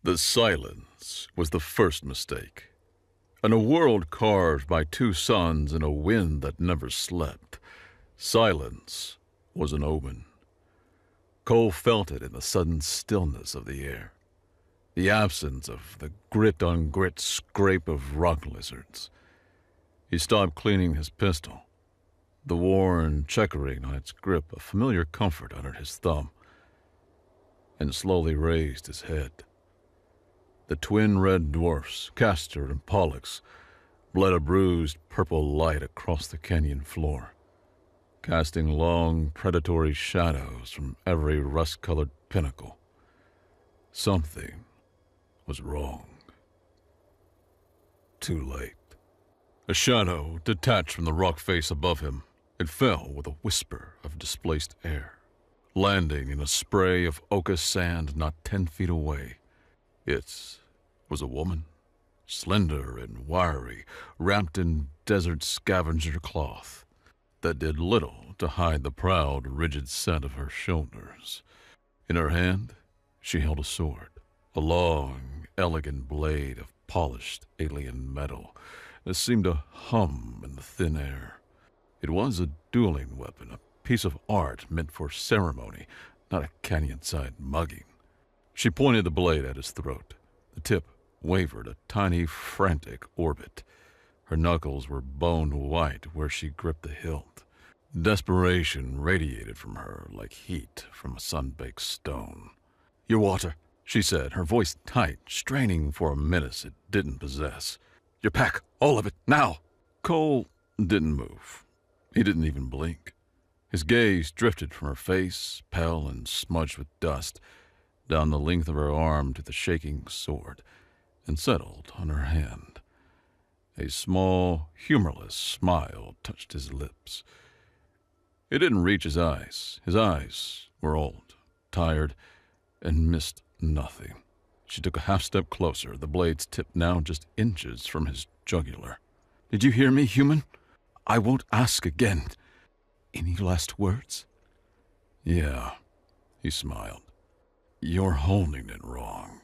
The silence was the first mistake. In a world carved by two suns and a wind that never slept, silence was an omen. Cole felt it in the sudden stillness of the air, the absence of the grit-on-grit scrape of rock lizards. He stopped cleaning his pistol, the worn checkering on its grip a familiar comfort under his thumb, and slowly raised his head. The twin red dwarfs, Castor and Pollux, bled a bruised purple light across the canyon floor, casting long, predatory shadows from every rust-colored pinnacle. Something was wrong. Too late. A shadow detached from the rock face above him. It fell with a whisper of displaced air, landing in a spray of ochre sand not 10 feet away. It was a woman, slender and wiry, wrapped in desert scavenger cloth that did little to hide the proud, rigid set of her shoulders. In her hand, she held a sword, a long, elegant blade of polished alien metal that seemed to hum in the thin air. It was a dueling weapon, a piece of art meant for ceremony, not a canyon-side mugging. She pointed the blade at his throat. The tip wavered a tiny, frantic orbit. Her knuckles were bone white where she gripped the hilt. Desperation radiated from her like heat from a sun-baked stone. "Your water," she said, her voice tight, straining for a menace it didn't possess. "Your pack, all of it, now!" Cole didn't move. He didn't even blink. His gaze drifted from her face, pale and smudged with dust, down the length of her arm to the shaking sword, and settled on her hand. A small, humorless smile touched his lips. It didn't reach his eyes. His eyes were old, tired, and missed nothing. She took a half-step closer, the blade's tip now just inches from his jugular. "Did you hear me, human? I won't ask again. Any last words?" "Yeah," he smiled. "You're holding it wrong."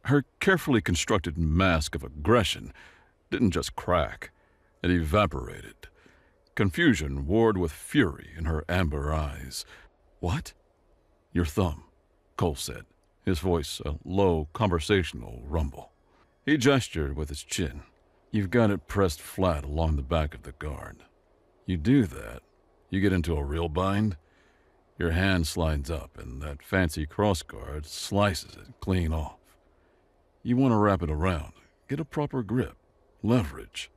Her carefully constructed mask of aggression didn't just crack, it evaporated. Confusion warred with fury in her amber eyes. "What?" "Your thumb," Cole said, his voice a low, conversational rumble. He gestured with his chin. "You've got it pressed flat along the back of the guard. You do that, you get into a real bind. Your hand slides up, and that fancy crossguard slices it clean off. You want to wrap it around, get a proper grip, leverage."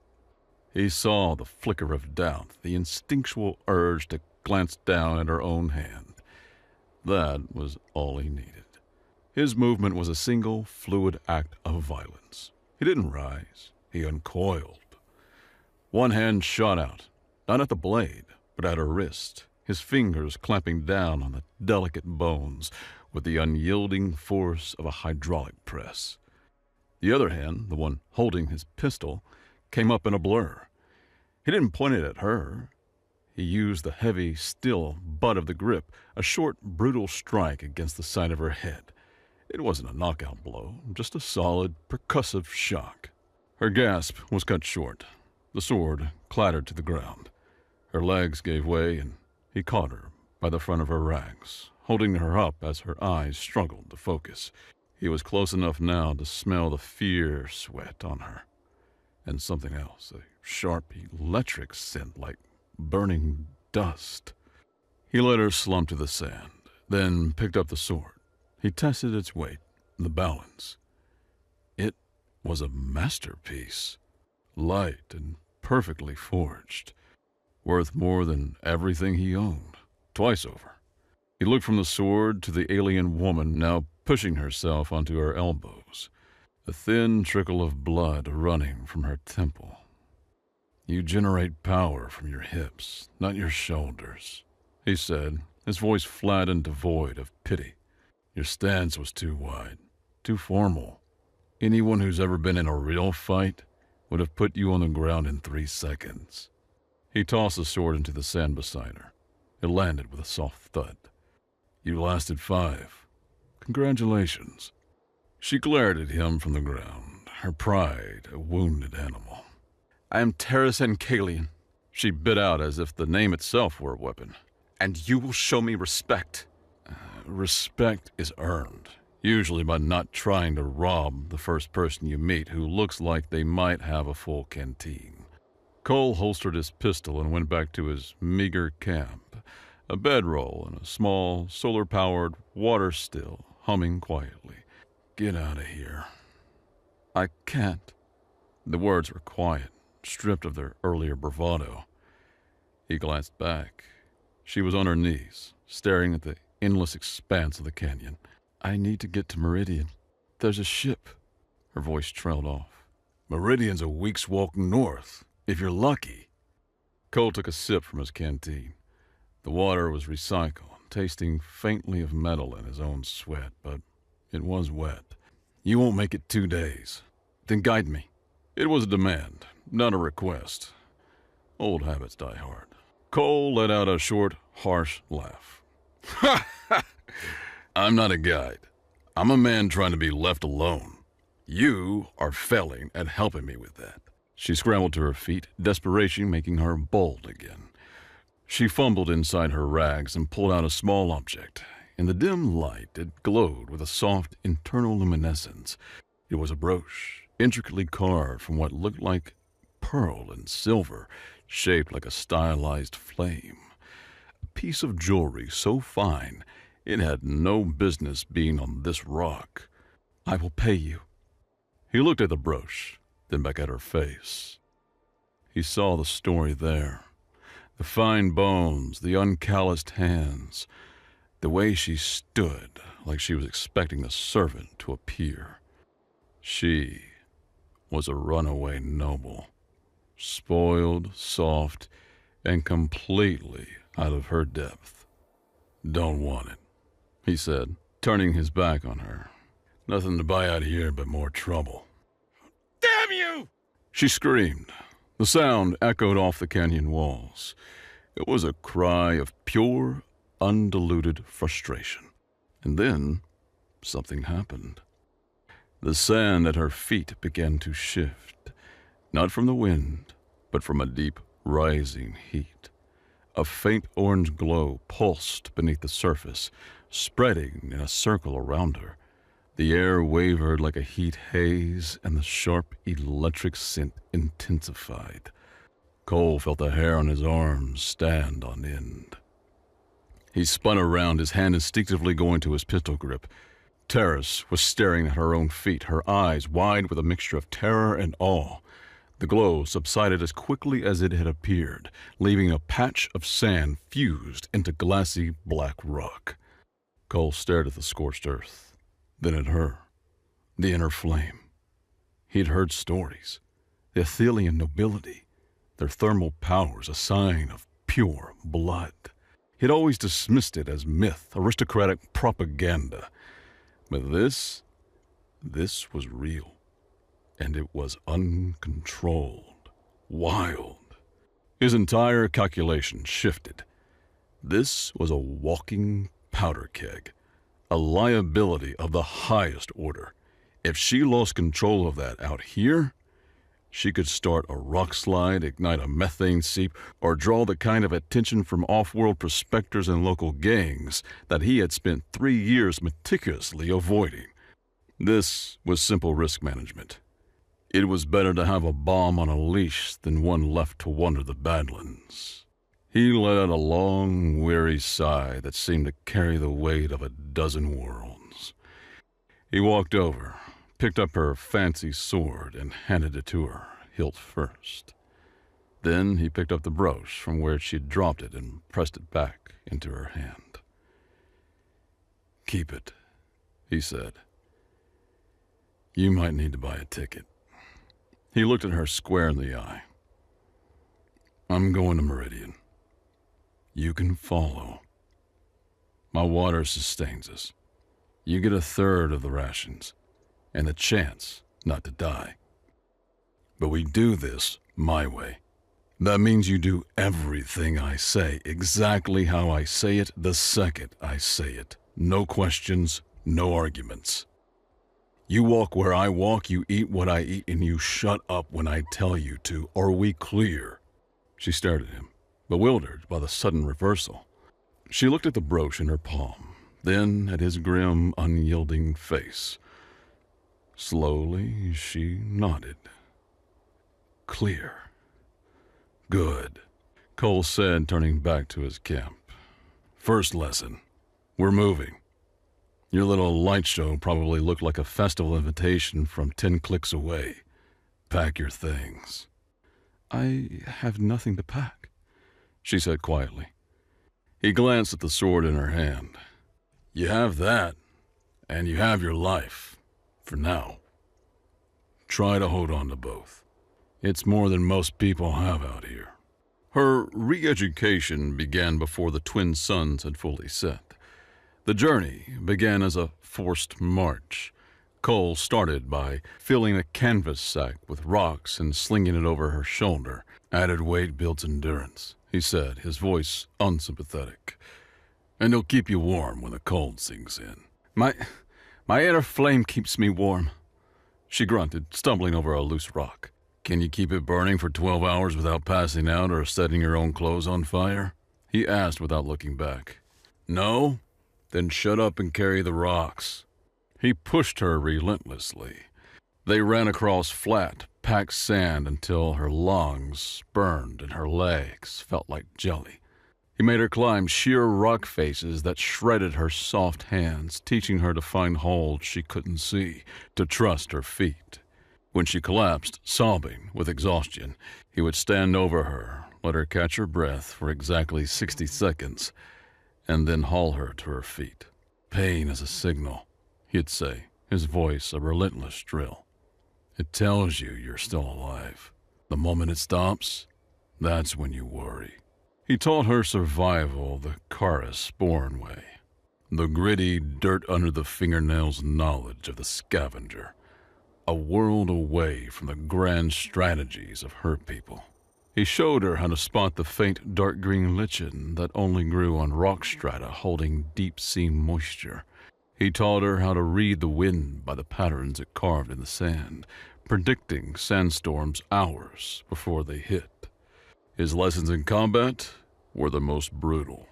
He saw the flicker of doubt, the instinctual urge to glance down at her own hand. That was all he needed. His movement was a single, fluid act of violence. He didn't rise. He uncoiled. One hand shot out, not at the blade, but at her wrist, his fingers clamping down on the delicate bones with the unyielding force of a hydraulic press. The other hand, the one holding his pistol, came up in a blur. He didn't point it at her. He used the heavy, still butt of the grip, a short, brutal strike against the side of her head. It wasn't a knockout blow, just a solid, percussive shock. Her gasp was cut short. The sword clattered to the ground. Her legs gave way, and he caught her by the front of her rags, holding her up as her eyes struggled to focus. He was close enough now to smell the fear sweat on her, and something else, a sharp, electric scent like burning dust. He let her slump to the sand, then picked up the sword. He tested its weight, the balance. It was a masterpiece, light and perfectly forged, worth more than everything he owned, twice over. He looked from the sword to the alien woman now pushing herself onto her elbows, a thin trickle of blood running from her temple. "You generate power from your hips, not your shoulders," he said, his voice flat and devoid of pity. "Your stance was too wide, too formal. Anyone who's ever been in a real fight would have put you on the ground in 3 seconds. He tossed the sword into the sand beside her. It landed with a soft thud. "You lasted 5. Congratulations." She glared at him from the ground, her pride a wounded animal. "I am Terrace Kalian," she bit out as if the name itself were a weapon. "And you will show me respect." Respect is earned, usually by not trying to rob the first person you meet who looks like they might have a full canteen. Cole holstered his pistol and went back to his meager camp, a bedroll and a small, solar-powered water still humming quietly. "Get out of here." "I can't." The words were quiet, stripped of their earlier bravado. He glanced back. She was on her knees, staring at the endless expanse of the canyon. "I need to get to Meridian. There's a ship." Her voice trailed off. "Meridian's a week's walk north, if you're lucky." Cole took a sip from his canteen. The water was recycled, tasting faintly of metal in his own sweat, but it was wet. "You won't make it 2 days." "Then guide me." It was a demand, not a request. Old habits die hard. Cole let out a short, harsh laugh. "I'm not a guide. I'm a man trying to be left alone. You are failing at helping me with that." She scrambled to her feet, desperation making her bold again. She fumbled inside her rags and pulled out a small object. In the dim light, it glowed with a soft internal luminescence. It was a brooch, intricately carved from what looked like pearl and silver, shaped like a stylized flame. A piece of jewelry so fine it had no business being on this rock. "I will pay you." He looked at the brooch, then back at her face. He saw the story there. The fine bones, the uncalloused hands, the way she stood like she was expecting a servant to appear. She was a runaway noble, spoiled, soft, and completely out of her depth. "Don't want it," he said, turning his back on her. "Nothing to buy out here but more trouble." "Damn you!" she screamed. The sound echoed off the canyon walls. It was a cry of pure, undiluted frustration. And then something happened. The sand at her feet began to shift, not from the wind, but from a deep, rising heat. A faint orange glow pulsed beneath the surface, spreading in a circle around her. The air wavered like a heat haze, and the sharp electric scent intensified. Cole felt the hair on his arms stand on end. He spun around, his hand instinctively going to his pistol grip. Terrace was staring at her own feet, her eyes wide with a mixture of terror and awe. The glow subsided as quickly as it had appeared, leaving a patch of sand fused into glassy black rock. Cole stared at the scorched earth, then at her, the inner flame. He'd heard stories, the Athelian nobility, their thermal powers a sign of pure blood. He'd always dismissed it as myth, aristocratic propaganda. But this was real. And it was uncontrolled, wild. His entire calculation shifted. This was a walking powder keg, a liability of the highest order. If she lost control of that out here, she could start a rock slide, ignite a methane seep, or draw the kind of attention from off-world prospectors and local gangs that he had spent 3 years meticulously avoiding. This was simple risk management. It was better to have a bomb on a leash than one left to wander the Badlands. He let out a long, weary sigh that seemed to carry the weight of a dozen worlds. He walked over, picked up her fancy sword, and handed it to her, hilt first. Then he picked up the brooch from where she'd dropped it and pressed it back into her hand. "Keep it," he said. "You might need to buy a ticket." He looked at her square in the eye. "I'm going to Meridian. You can follow. My water sustains us. You get 1/3 of the rations, and the chance not to die. But we do this my way. That means you do everything I say, exactly how I say it the second I say it. No questions, no arguments." You walk where I walk, you eat what I eat, and you shut up when I tell you to. Are we clear? She stared at him, bewildered by the sudden reversal. She looked at the brooch in her palm, then at his grim, unyielding face. Slowly, she nodded. Clear. Good, Cole said, turning back to his camp. First lesson. We're moving. Your little light show probably looked like a festival invitation from 10 clicks away. Pack your things. I have nothing to pack, she said quietly. He glanced at the sword in her hand. You have that, and you have your life, for now. Try to hold on to both. It's more than most people have out here. Her re-education began before the twin suns had fully set. The journey began as a forced march. Cole started by filling a canvas sack with rocks and slinging it over her shoulder. Added weight builds endurance, he said, his voice unsympathetic. And it'll keep you warm when the cold sinks in. My inner flame keeps me warm, she grunted, stumbling over a loose rock. Can you keep it burning for 12 hours without passing out or setting your own clothes on fire? He asked without looking back. No? Then shut up and carry the rocks. He pushed her relentlessly. They ran across flat, packed sand until her lungs burned and her legs felt like jelly. He made her climb sheer rock faces that shredded her soft hands, teaching her to find holds she couldn't see, to trust her feet. When she collapsed, sobbing with exhaustion, he would stand over her, let her catch her breath for exactly 60 seconds, and then haul her to her feet. Pain is a signal, he'd say, his voice a relentless drill. It tells you you're still alive. The moment it stops, that's when you worry. He taught her survival the Chorus-born way, the gritty, dirt-under-the-fingernails knowledge of the scavenger, a world away from the grand strategies of her people. He showed her how to spot the faint dark green lichen that only grew on rock strata holding deep-sea moisture. He taught her how to read the wind by the patterns it carved in the sand, predicting sandstorms hours before they hit. His lessons in combat were the most brutal.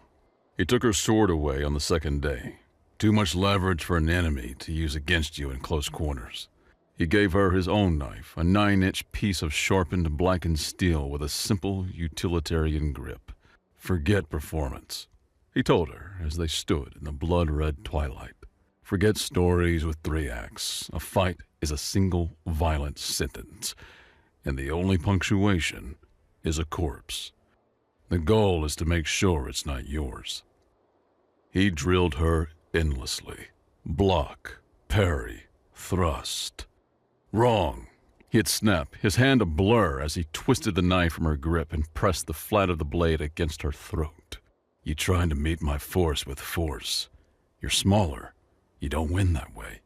He took her sword away on the second day. Too much leverage for an enemy to use against you in close quarters. He gave her his own knife, a 9-inch piece of sharpened, blackened steel with a simple, utilitarian grip. Forget performance, he told her as they stood in the blood-red twilight. Forget stories with 3 acts. A fight is a single, violent sentence, and the only punctuation is a corpse. The goal is to make sure it's not yours. He drilled her endlessly. Block, parry, thrust. Wrong. He'd snap, his hand a blur as he twisted the knife from her grip and pressed the flat of the blade against her throat. You tried to meet my force with force. You're smaller. You don't win that way.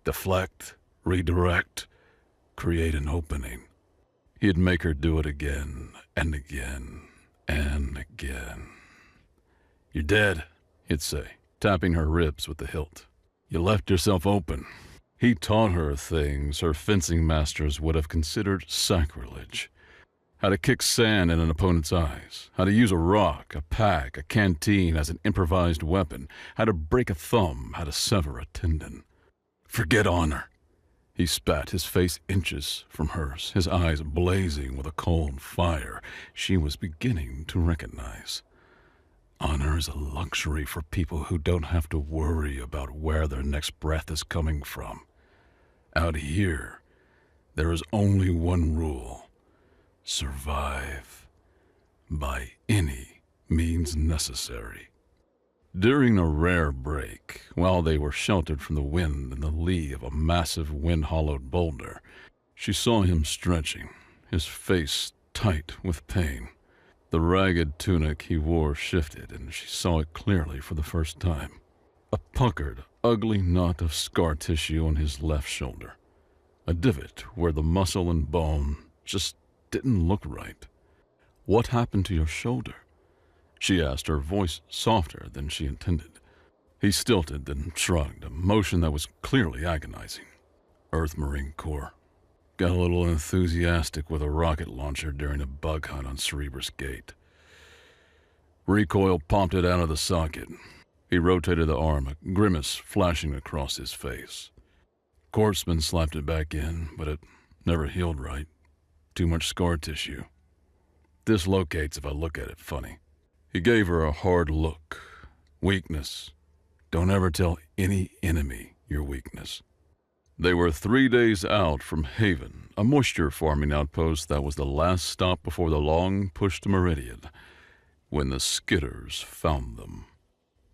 Deflect, redirect, create an opening. He'd make her do it again and again and again. You're dead, he'd say, tapping her ribs with the hilt. You left yourself open. He taught her things her fencing masters would have considered sacrilege. How to kick sand in an opponent's eyes, how to use a rock, a pack, a canteen as an improvised weapon, how to break a thumb, how to sever a tendon. Forget honor. He spat, his face inches from hers, his eyes blazing with a cold fire she was beginning to recognize. Honor is a luxury for people who don't have to worry about where their next breath is coming from. Out here, there is only one rule. Survive by any means necessary. During a rare break, while they were sheltered from the wind in the lee of a massive wind-hollowed boulder, she saw him stretching, his face tight with pain. The ragged tunic he wore shifted, and she saw it clearly for the first time. A puckered, ugly knot of scar tissue on his left shoulder. A divot where the muscle and bone just didn't look right. What happened to your shoulder? She asked, her voice softer than she intended. He stilted, then shrugged, a motion that was clearly agonizing. Earth Marine Corps. Got a little enthusiastic with a rocket launcher during a bug hunt on Cerberus Gate. Recoil popped it out of the socket. He rotated the arm, a grimace flashing across his face. Corpseman slapped it back in, but it never healed right. Too much scar tissue. Dislocates if I look at it funny. He gave her a hard look. Weakness. Don't ever tell any enemy your weakness. They were 3 days out from Haven, a moisture farming outpost that was the last stop before the long push to Meridian, when the Skitters found them.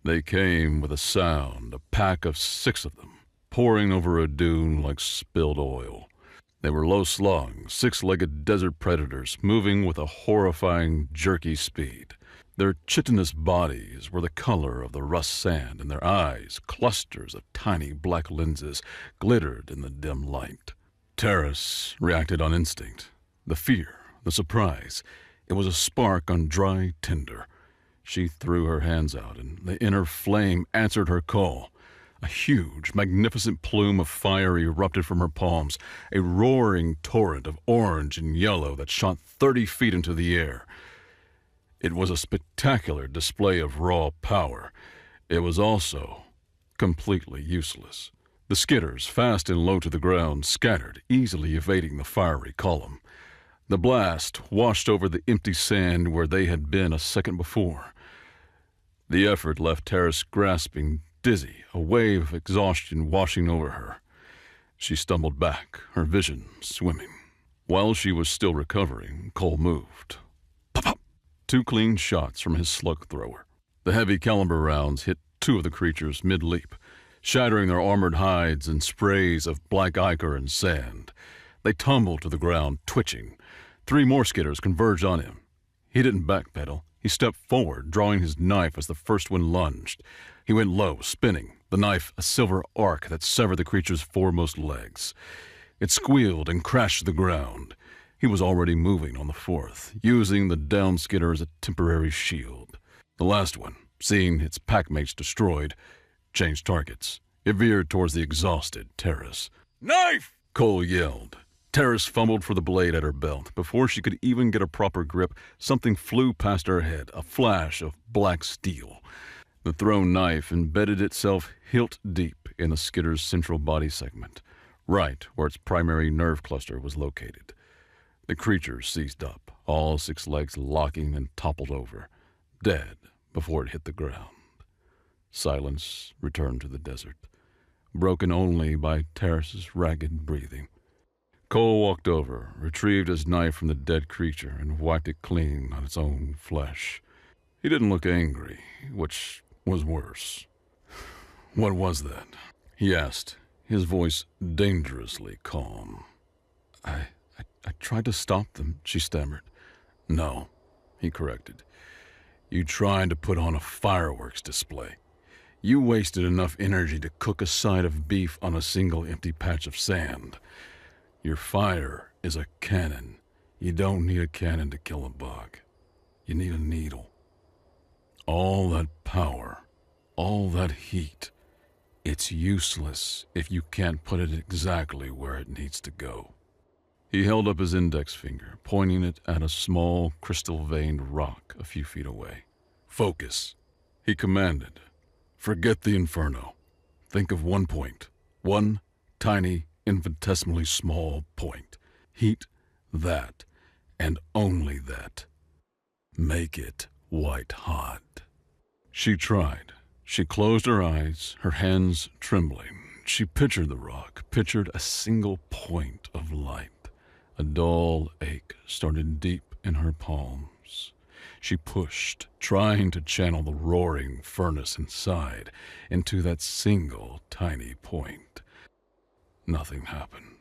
They came with a sound, a pack of 6 of them, pouring over a dune like spilled oil. They were low-slung, 6-legged desert predators, moving with a horrifying, jerky speed. Their chitinous bodies were the color of the rust sand, and their eyes, clusters of tiny black lenses, glittered in the dim light. Terrace reacted on instinct. The fear, the surprise. It was a spark on dry tinder. She threw her hands out, and the inner flame answered her call. A huge, magnificent plume of fire erupted from her palms, a roaring torrent of orange and yellow that shot 30 feet into the air. It was a spectacular display of raw power. It was also completely useless. The Skitters, fast and low to the ground, scattered, easily evading the fiery column. The blast washed over the empty sand where they had been a second before. The effort left Terrace grasping, dizzy, a wave of exhaustion washing over her. She stumbled back, her vision swimming. While she was still recovering, Cole moved. Pop, pop! 2 clean shots from his slug thrower. The heavy caliber rounds hit 2 of the creatures mid-leap, shattering their armored hides in sprays of black ichor and sand. They tumbled to the ground, twitching. 3 more Skitters converged on him. He didn't backpedal. He stepped forward, drawing his knife as the first one lunged. He went low, spinning, the knife a silver arc that severed the creature's foremost legs. It squealed and crashed to the ground. He was already moving on the 4th, using the down Skitter as a temporary shield. The last one, seeing its packmates destroyed, changed targets. It veered towards the exhausted Terrace. "Knife!" Cole yelled. Terrace fumbled for the blade at her belt. Before she could even get a proper grip, something flew past her head, a flash of black steel. The thrown knife embedded itself hilt deep in the Skitter's central body segment, right where its primary nerve cluster was located. The creature seized up, all 6 legs locking and toppled over, dead before it hit the ground. Silence returned to the desert, broken only by Terrace's ragged breathing. Cole walked over, retrieved his knife from the dead creature, and wiped it clean on its own flesh. He didn't look angry, which was worse. "What was that?" he asked, his voice dangerously calm. I tried to stop them," she stammered. "No," he corrected. "You tried to put on a fireworks display. You wasted enough energy to cook a side of beef on a single empty patch of sand. Your fire is a cannon. You don't need a cannon to kill a bug. You need a needle. All that power, all that heat, it's useless if you can't put it exactly where it needs to go." He held up his index finger, pointing it at a small, crystal-veined rock a few feet away. "Focus," he commanded. "Forget the inferno. Think of one point. One tiny, infinitesimally small point. Heat that, and only that. Make it white hot." She tried. She closed her eyes, her hands trembling. She pictured the rock, pictured a single point of light. A dull ache started deep in her palms. She pushed, trying to channel the roaring furnace inside into that single tiny point. Nothing happened.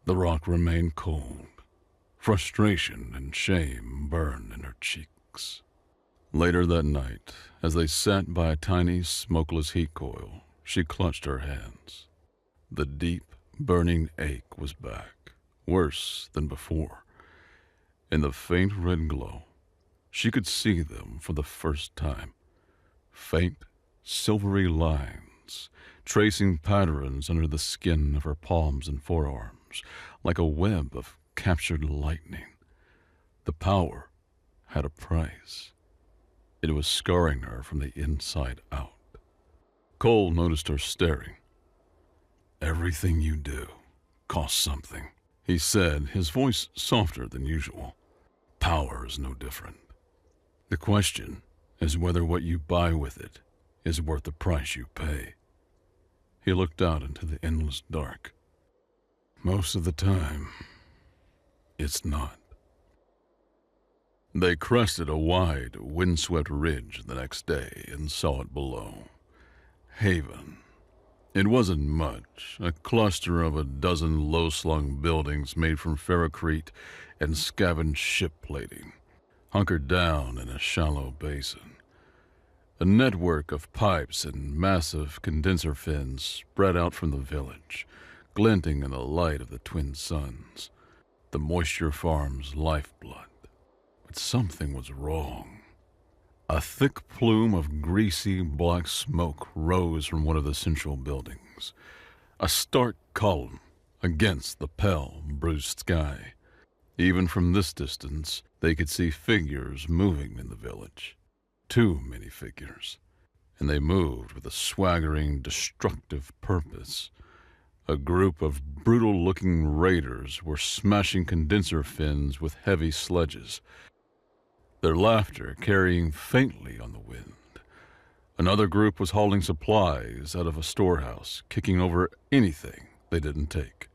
The rock remained cold. Frustration and shame burned in her cheeks. Later that night, as they sat by a tiny, smokeless heat coil, she clutched her hands. The deep, burning ache was back, worse than before. In the faint red glow, she could see them for the first time. Faint, silvery lines hands, tracing patterns under the skin of her palms and forearms, like a web of captured lightning. The power had a price. It was scarring her from the inside out. Cole noticed her staring. "Everything you do costs something," he said, his voice softer than usual. "Power is no different. The question is whether what you buy with it is worth the price you pay." He looked out into the endless dark. "Most of the time, it's not." They crested a wide, windswept ridge the next day and saw it below. Haven. It wasn't much, a cluster of a dozen low-slung buildings made from ferrocrete and scavenged ship plating, hunkered down in a shallow basin. A network of pipes and massive condenser fins spread out from the village, glinting in the light of the twin suns, the moisture farm's lifeblood. But something was wrong. A thick plume of greasy black smoke rose from one of the central buildings, a stark column against the pale, bruised sky. Even from this distance, they could see figures moving in the village. Too many figures, and they moved with a swaggering, destructive purpose. A group of brutal-looking raiders were smashing condenser fins with heavy sledges, their laughter carrying faintly on the wind. Another group was hauling supplies out of a storehouse, kicking over anything they didn't take.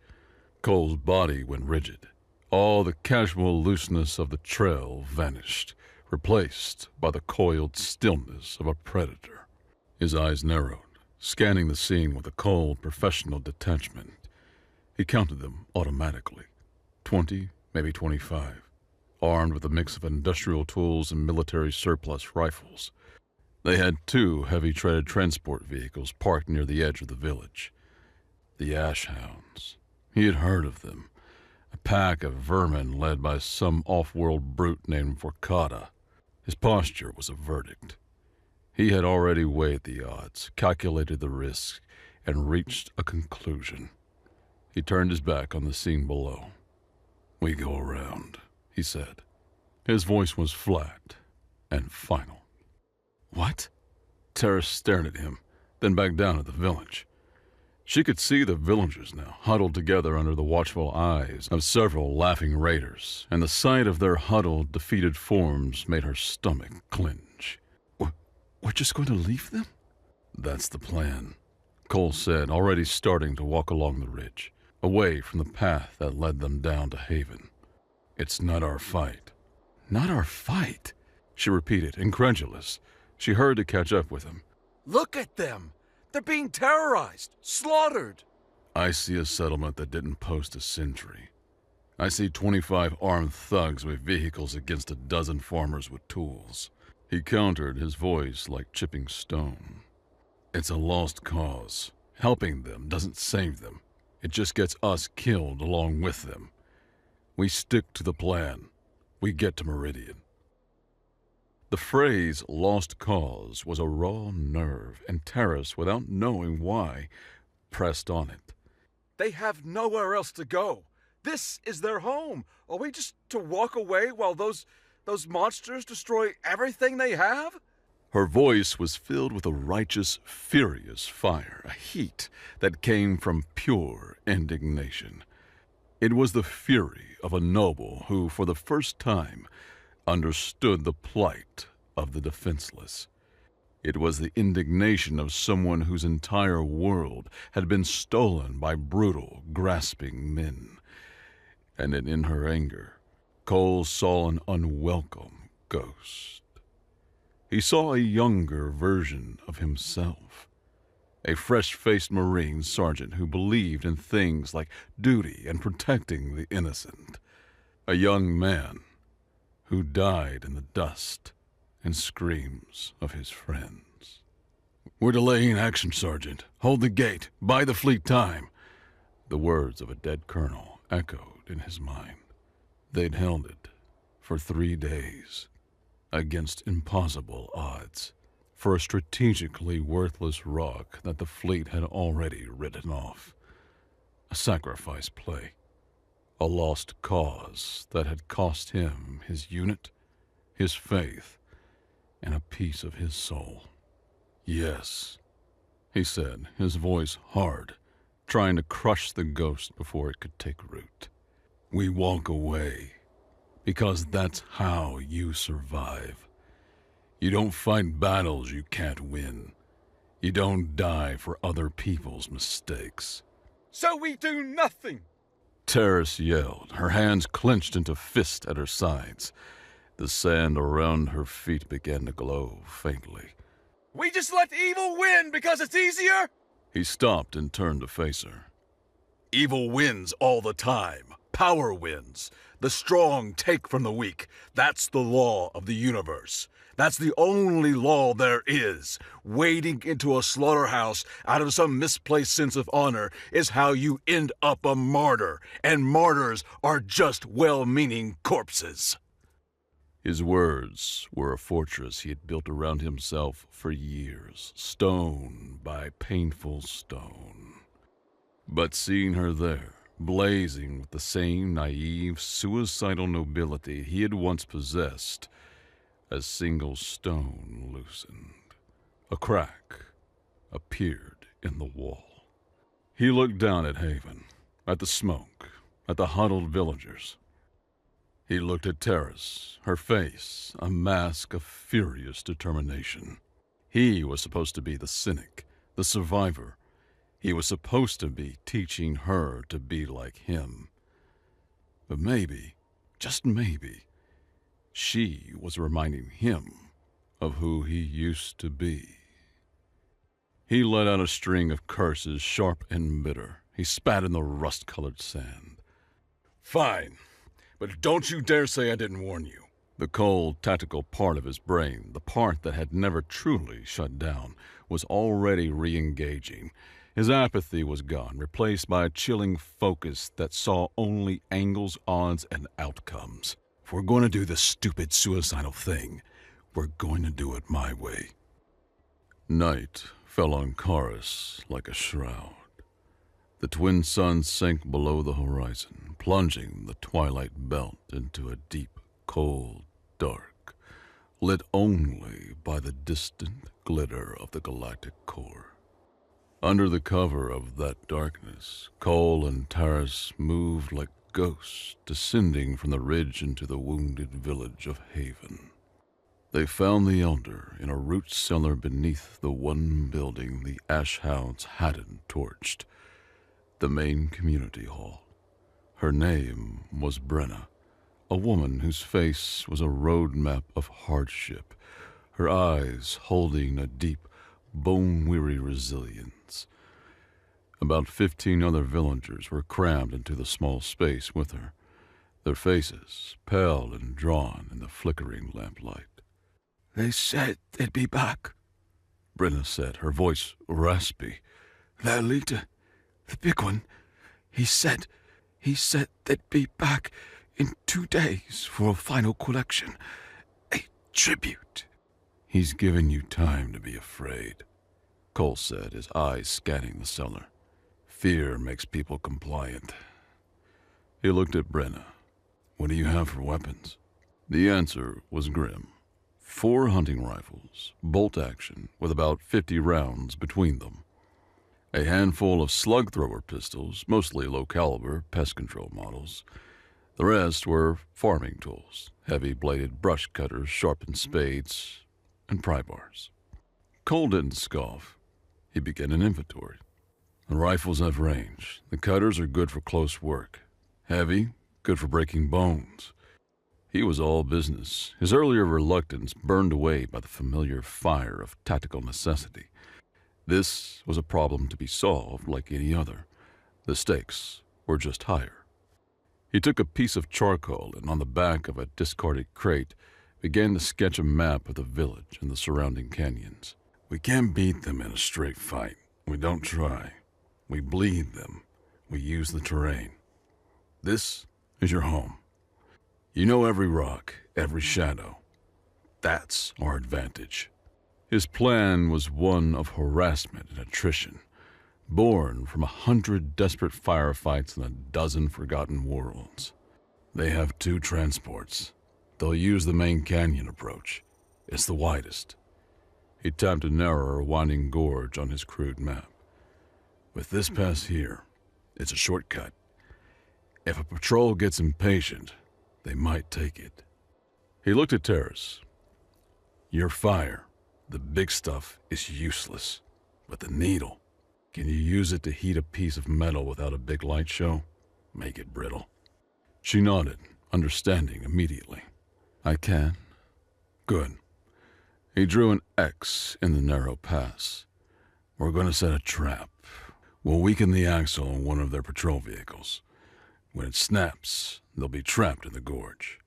Cole's body went rigid. All the casual looseness of the trail vanished, replaced by the coiled stillness of a predator. His eyes narrowed, scanning the scene with a cold, professional detachment. He counted them automatically. 20, maybe 25. Armed with a mix of industrial tools and military surplus rifles. They had 2 heavy-treaded transport vehicles parked near the edge of the village. The Ash Hounds. He had heard of them. A pack of vermin led by some off-world brute named Vorkata. His posture was a verdict. He had already weighed the odds, calculated the risks, and reached a conclusion. He turned his back on the scene below. "We go around," he said. His voice was flat and final. "What?" Tara stared at him, then back down at the village. She could see the villagers now, huddled together under the watchful eyes of several laughing raiders, and the sight of their huddled, defeated forms made her stomach clench. "We're just going to leave them?" "That's the plan," Cole said, already starting to walk along the ridge, away from the path that led them down to Haven. "It's not our fight." "Not our fight?" she repeated, incredulous. She hurried to catch up with him. "Look at them! They're being terrorized, slaughtered!" "I see a settlement that didn't post a sentry. I see 25 armed thugs with vehicles against a dozen farmers with tools." He countered, his voice like chipping stone. "It's a lost cause. Helping them doesn't save them. It just gets us killed along with them. We stick to the plan. We get to Meridian." The phrase "lost cause" was a raw nerve, and Terrace, without knowing why, pressed on it. "They have nowhere else to go. This is their home. Are we just to walk away while those monsters destroy everything they have?" Her voice was filled with a righteous, furious fire, a heat that came from pure indignation. It was the fury of a noble who, for the first time, understood the plight of the defenseless. It was the indignation of someone whose entire world had been stolen by brutal, grasping men. And in her anger, Cole saw an unwelcome ghost. He saw a younger version of himself, a fresh-faced Marine sergeant who believed in things like duty and protecting the innocent, a young man who died in the dust and screams of his friends. "We're delaying action, Sergeant. Hold the gate. Buy the fleet time." The words of a dead colonel echoed in his mind. They'd held it for 3 days, against impossible odds. for a strategically worthless rock that the fleet had already written off. A sacrifice play. A lost cause that had cost him his unit, his faith, and a piece of his soul. "Yes," he said, his voice hard, trying to crush the ghost before it could take root. "We walk away, because that's how you survive. You don't fight battles you can't win. You don't die for other people's mistakes." So we do nothing! Terrace yelled, her hands clenched into fists at her sides. The sand around her feet began to glow faintly. We just let evil win because it's easier? He stopped and turned to face her. Evil wins all the time. Power wins. The strong take from the weak. That's the law of the universe. That's the only law there is. Wading into a slaughterhouse out of some misplaced sense of honor is how you end up a martyr, and martyrs are just well-meaning corpses. His words were a fortress he had built around himself for years, stone by painful stone. But seeing her there, blazing with the same naive, suicidal nobility he had once possessed, a single stone loosened. A crack appeared in the wall. He looked down at Haven, at the smoke, at the huddled villagers. He looked at Terrace, her face a mask of furious determination. He was supposed to be the cynic, the survivor. He was supposed to be teaching her to be like him. But maybe, just maybe, she was reminding him of who he used to be. He let out a string of curses, sharp and bitter. He spat in the rust-colored sand. Fine, but don't you dare say I didn't warn you. The cold, tactical part of his brain, the part that had never truly shut down, was already re-engaging. His apathy was gone, replaced by a chilling focus that saw only angles, odds, and outcomes. If we're going to do this stupid, suicidal thing, we're going to do it my way. Night fell on Chorus like a shroud. The twin suns sank below the horizon, plunging the twilight belt into a deep, cold dark, lit only by the distant glitter of the galactic core. Under the cover of that darkness, Cole and Terrace moved like ghosts descending from the ridge into the wounded village of Haven. They found the Elder in a root cellar beneath the one building the Ashhounds hadn't torched, the main community hall. Her name was Brenna, a woman whose face was a roadmap of hardship, her eyes holding a deep, bone-weary resilience. About 15 other villagers were crammed into the small space with her, their faces pale and drawn in the flickering lamplight. "They said they'd be back," Brenna said, her voice raspy. "Their leader, the big one, he said they'd be back in 2 days for a final collection, a tribute." "He's given you time to be afraid," Cole said, his eyes scanning the cellar. "Fear makes people compliant." He looked at Brenna. "What do you have for weapons?" The answer was grim. 4 hunting rifles, bolt action, with about 50 rounds between them. A handful of slug-thrower pistols, mostly low-caliber pest control models. The rest were farming tools, heavy-bladed brush cutters, sharpened spades, and pry bars. Cole didn't scoff. He began an inventory. "The rifles have range. The cutters are good for close work. Heavy, good for breaking bones." He was all business, his earlier reluctance burned away by the familiar fire of tactical necessity. This was a problem to be solved like any other. The stakes were just higher. He took a piece of charcoal and on the back of a discarded crate began to sketch a map of the village and the surrounding canyons. "We can't beat them in a straight fight. We don't try. We bleed them. We use the terrain. This is your home. You know every rock, every shadow. That's our advantage." His plan was one of harassment and attrition, born from 100 desperate firefights in a dozen forgotten worlds. They have 2 transports. They'll use the main canyon approach. It's the widest. He tapped a narrower, winding gorge on his crude map. With this pass here, it's a shortcut. If a patrol gets impatient, they might take it. He looked at Terrace. Your fire, the big stuff, is useless. But the needle, can you use it to heat a piece of metal without a big light show? Make it brittle. She nodded, understanding immediately. I can. Good. He drew an X in the narrow pass. We're going to set a trap. We'll weaken the axle on one of their patrol vehicles. When it snaps, they'll be trapped in the gorge.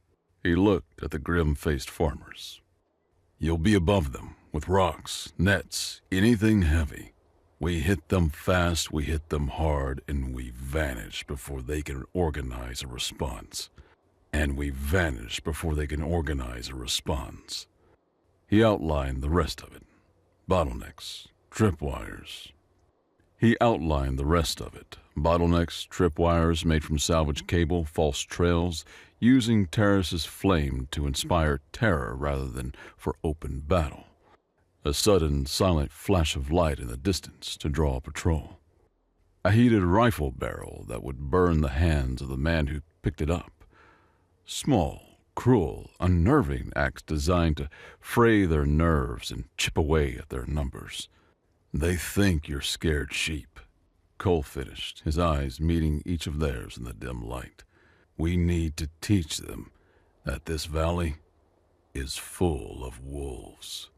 He looked at the grim-faced farmers. You'll be above them, with rocks, nets, anything heavy. We hit them fast, we hit them hard, and we vanish before they can organize a response. He outlined the rest of it. Bottlenecks, tripwires. Tripwires made from salvaged cable, false trails, using Terrace's flame to inspire terror rather than for open battle. A sudden, silent flash of light in the distance to draw a patrol. A heated rifle barrel that would burn the hands of the man who picked it up. Small, cruel, unnerving acts designed to fray their nerves and chip away at their numbers. They think you're scared sheep. Cole finished, his eyes meeting each of theirs in the dim light. We need to teach them that this valley is full of wolves.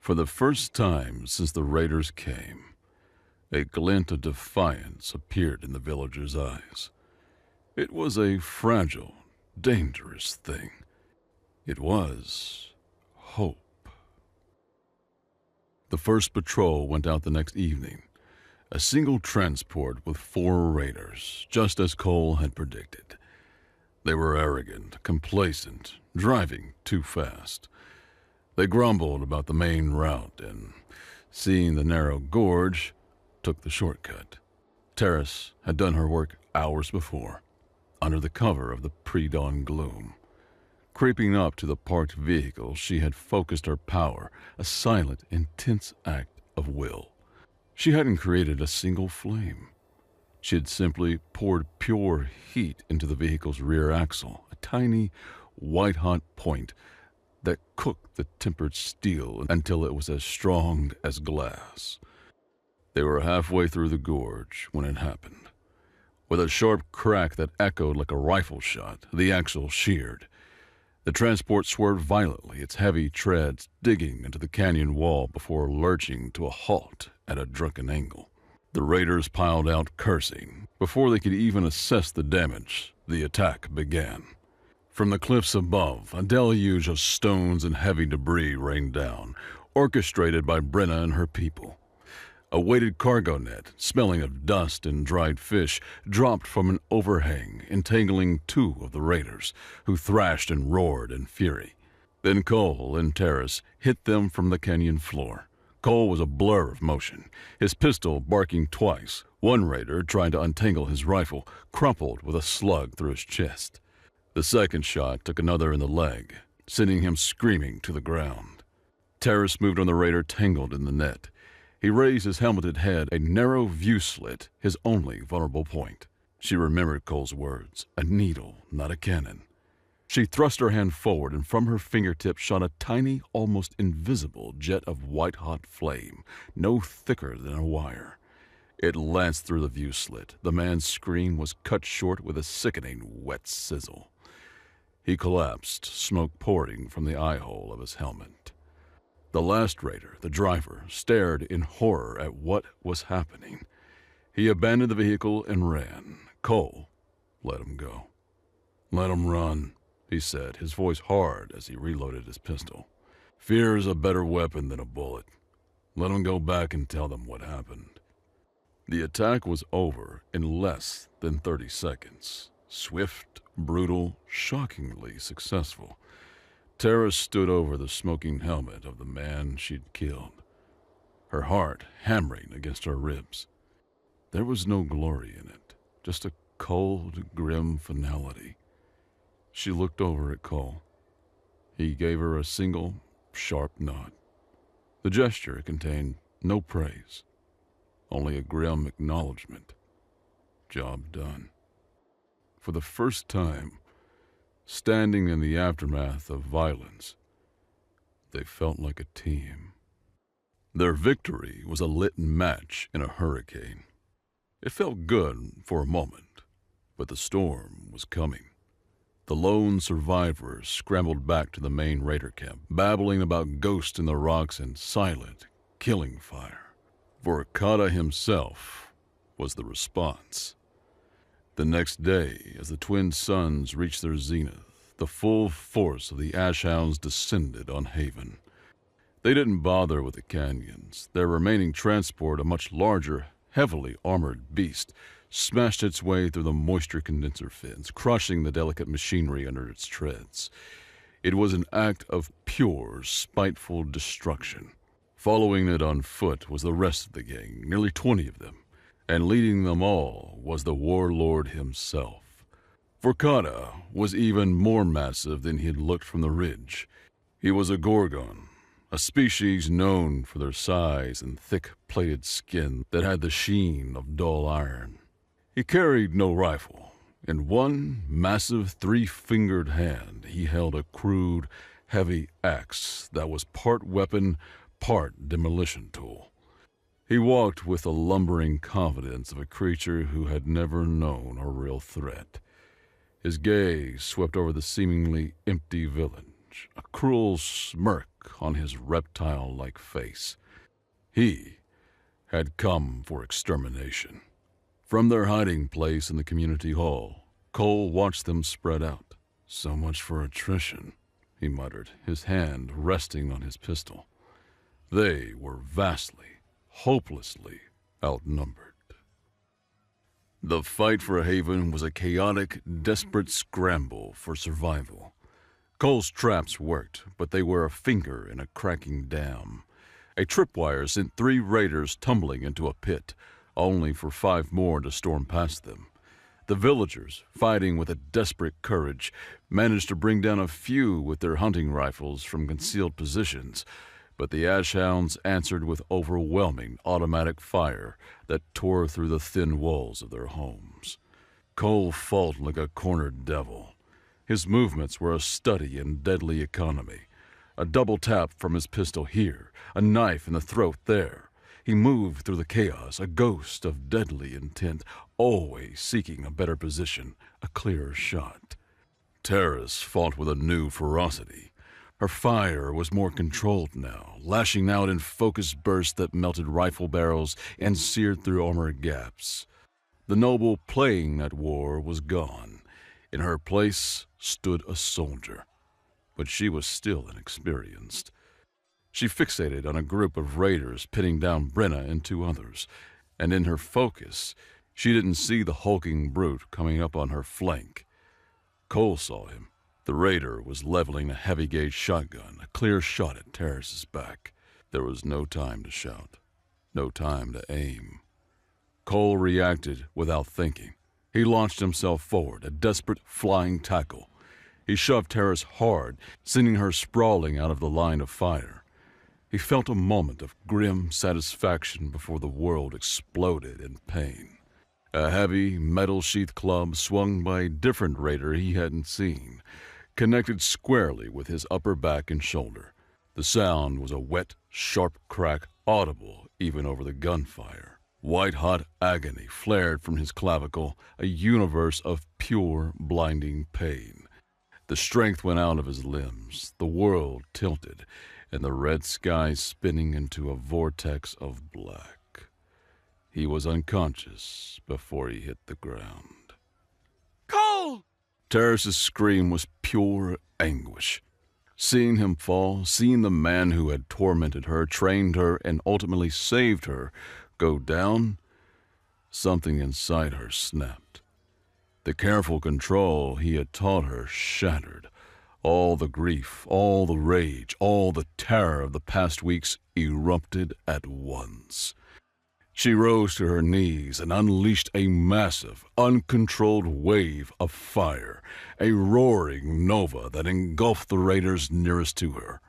For the first time since the raiders came, a glint of defiance appeared in the villagers' eyes. It was a fragile, dangerous thing. It was hope. The first patrol went out the next evening. A single transport with 4 raiders, just as Cole had predicted. They were arrogant, complacent, driving too fast. They grumbled about the main route and, seeing the narrow gorge, took the shortcut. Terrace had done her work hours before, under the cover of the pre-dawn gloom. Creeping up to the parked vehicle, she had focused her power, a silent, intense act of will. She hadn't created a single flame. She had simply poured pure heat into the vehicle's rear axle, a tiny, white-hot point that cooked the tempered steel until it was as strong as glass. They were halfway through the gorge when it happened. With a sharp crack that echoed like a rifle shot, the axle sheared. The transport swerved violently, its heavy treads digging into the canyon wall before lurching to a halt at a drunken angle. The raiders piled out cursing. Before they could even assess the damage, the attack began. From the cliffs above, a deluge of stones and heavy debris rained down, orchestrated by Brenna and her people. A weighted cargo net, smelling of dust and dried fish, dropped from an overhang, entangling 2 of the raiders, who thrashed and roared in fury. Then Cole and Terrace hit them from the canyon floor. Cole was a blur of motion, his pistol barking twice. One raider, trying to untangle his rifle, crumpled with a slug through his chest. The second shot took another in the leg, sending him screaming to the ground. Terrace moved on the raider tangled in the net. He raised his helmeted head, a narrow view slit, his only vulnerable point. She remembered Cole's words, a needle, not a cannon. She thrust her hand forward, and from her fingertip shot a tiny, almost invisible jet of white-hot flame, no thicker than a wire. It lanced through the view slit. The man's scream was cut short with a sickening wet sizzle. He collapsed, smoke pouring from the eye hole of his helmet. The last raider, the driver, stared in horror at what was happening. He abandoned the vehicle and ran. Cole let him go. Let him run, he said, his voice hard as he reloaded his pistol. Fear is a better weapon than a bullet. Let him go back and tell them what happened. The attack was over in less than 30 seconds. Swift, brutal, shockingly successful. Tara stood over the smoking helmet of the man she'd killed, her heart hammering against her ribs. There was no glory in it, just a cold, grim finality. She looked over at Cole. He gave her a single, sharp nod. The gesture contained no praise, only a grim acknowledgement. Job done. For the first time, standing in the aftermath of violence, they felt like a team. Their victory was a lit match in a hurricane. It felt good for a moment, but the storm was coming. The lone survivors scrambled back to the main raider camp, babbling about ghosts in the rocks and silent, killing fire. Vorkata himself was the response. The next day, as the twin suns reached their zenith, the full force of the Ashhounds descended on Haven. They didn't bother with the canyons. Their remaining transport, a much larger, heavily armored beast, smashed its way through the moisture condenser fins, crushing the delicate machinery under its treads. It was an act of pure, spiteful destruction. Following it on foot was the rest of the gang, nearly 20 of them, and leading them all was the warlord himself. Vorkata was even more massive than he had looked from the ridge. He was a gorgon, a species known for their size and thick-plated skin that had the sheen of dull iron. He carried no rifle. In one massive three-fingered hand, he held a crude, heavy axe that was part weapon, part demolition tool. He walked with the lumbering confidence of a creature who had never known a real threat. His gaze swept over the seemingly empty village, a cruel smirk on his reptile-like face. He had come for extermination. From their hiding place in the community hall, Cole watched them spread out. "So much for attrition," he muttered, his hand resting on his pistol. They were vastly, hopelessly outnumbered. The fight for Haven was a chaotic, desperate scramble for survival. Cole's traps worked, but they were a finger in a cracking dam. A tripwire sent 3 raiders tumbling into a pit, only for 5 more to storm past them. The villagers, fighting with a desperate courage, managed to bring down a few with their hunting rifles from concealed positions, but the Ashhounds answered with overwhelming automatic fire that tore through the thin walls of their homes. Cole fought like a cornered devil. His movements were a study in deadly economy. A double tap from his pistol here, a knife in the throat there. He moved through the chaos, a ghost of deadly intent, always seeking a better position, a clearer shot. Terrace fought with a new ferocity. Her fire was more controlled now, lashing out in focused bursts that melted rifle barrels and seared through armor gaps. The noble playing that war was gone. In her place stood a soldier, but she was still inexperienced. She fixated on a group of raiders pinning down Brenna and 2 others, and in her focus, she didn't see the hulking brute coming up on her flank. Cole saw him. The raider was leveling a heavy-gauge shotgun, a clear shot at Terrace's back. There was no time to shout, no time to aim. Cole reacted without thinking. He launched himself forward, a desperate flying tackle. He shoved Terrace hard, sending her sprawling out of the line of fire. He felt a moment of grim satisfaction before the world exploded in pain. A heavy, metal-sheathed club swung by a different raider he hadn't seen, connected squarely with his upper back and shoulder. The sound was a wet, sharp crack, audible even over the gunfire. White-hot agony flared from his clavicle, a universe of pure, blinding pain. The strength went out of his limbs, the world tilted, and the red sky spinning into a vortex of black. He was unconscious before he hit the ground. Cole! Terrace's scream was pure anguish. Seeing him fall, seeing the man who had tormented her, trained her, and ultimately saved her go down, something inside her snapped. The careful control he had taught her shattered. All the grief, all the rage, all the terror of the past weeks erupted at once. She rose to her knees and unleashed a massive, uncontrolled wave of fire, a roaring nova that engulfed the raiders nearest to her.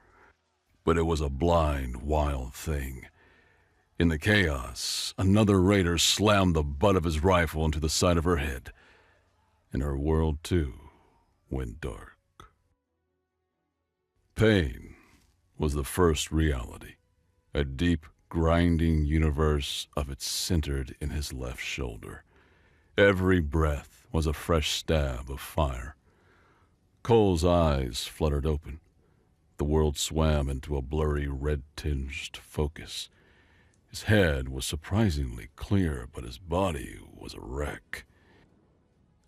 But it was a blind, wild thing. In the chaos, another raider slammed the butt of his rifle into the side of her head, and her world, too, went dark. Pain was the first reality, a deep, grinding universe of it centered in his left shoulder. Every breath was a fresh stab of fire. Cole's eyes fluttered open. The world swam into a blurry, red-tinged focus. His head was surprisingly clear, but his body was a wreck.